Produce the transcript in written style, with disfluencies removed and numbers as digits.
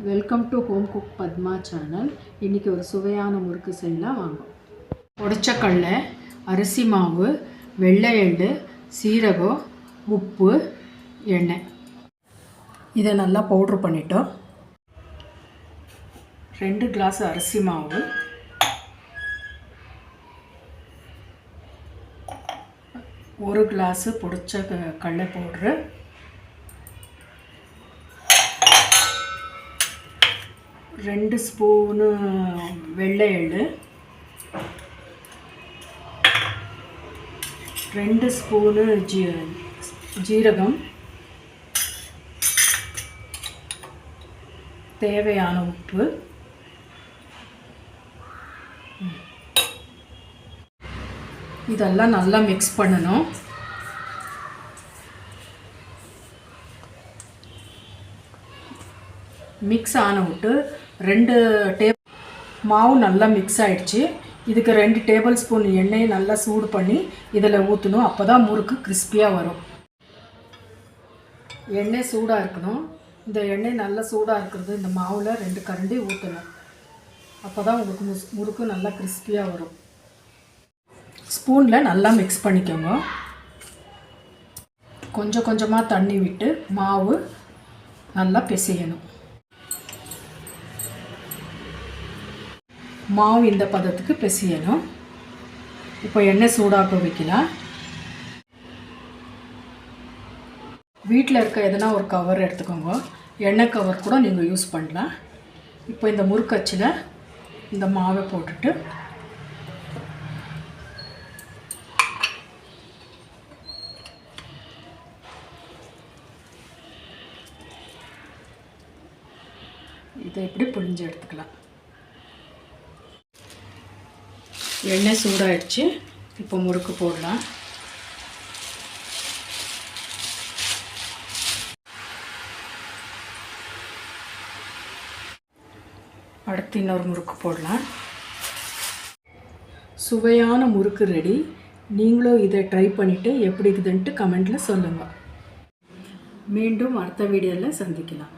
Welcome to home cook Padma channel. இன்றைக்கி ஒரு சுவையான முறுக்கு செய்யலாம் வாங்க. உடைச்ச கடலை, அரிசி மாவு, வெள்ளை எள்ளு, சீரகம், உப்பு, எண்ணெய் இதை நல்லா பவுட்ரு பண்ணிட்டோம். 2 கிளாஸ் அரிசி மாவு, 1 கிளாஸு பொடிச்ச கடலை பவுட்ரு, 2 ஸ்பூனு வெள்ளை எள்ளு, 2 ஸ்பூனு ஜீரகம், தேவையான உப்பு, இதெல்லாம் நல்லா மிக்ஸ் பண்ணணும். மிக்ஸ் ஆன விட்டு 2 மாவு நல்லா மிக்ஸ் ஆகிடுச்சு. இதுக்கு 2 டேபிள் ஸ்பூன் எண்ணெயை நல்லா சூடு பண்ணி இதில் ஊற்றணும். அப்போ தான் முறுக்கு கிறிஸ்பியாக வரும். எண்ணெய் சூடாக இருக்கணும். இந்த எண்ணெய் நல்லா சூடாக இருக்கிறது இந்த மாவில் 2 கரண்டி ஊற்றணும். அப்போ தான் உங்களுக்கு முறுக்கு நல்லா கிறிஸ்பியாக வரும். ஸ்பூனில் நல்லா மிக்ஸ் பண்ணிக்கோங்க. கொஞ்சம் கொஞ்சமாக தண்ணி விட்டு மாவு நல்லா பிசையணும். மாவு இந்த பதத்துக்கு பிசையணும். இப்போ எண்ணெய் சூடாக்க வைக்கலாம். வீட்டில் இருக்க எதனா ஒரு கவர் எடுத்துக்கோங்க. எண்ணெய் கவர் கூட நீங்கள் யூஸ் பண்ணலாம். இப்போ இந்த முறுக்கச்சில் இந்த மாவை போட்டுட்டு இதை இப்படி புழிஞ்சு எடுத்துக்கலாம். எண்ணெய் சூடாகிடுச்சு. இப்போ முறுக்கு போடலாம். அடுத்து இன்னொரு முறுக்கு போடலாம். சுவையான முறுக்கு ரெடி. நீங்களும் இதை ட்ரை பண்ணிவிட்டு எப்படி இருக்குதுன்ட்டு கமெண்ட்டில் சொல்லுங்கள். மீண்டும் அடுத்த வீடியோவில் சந்திக்கலாம்.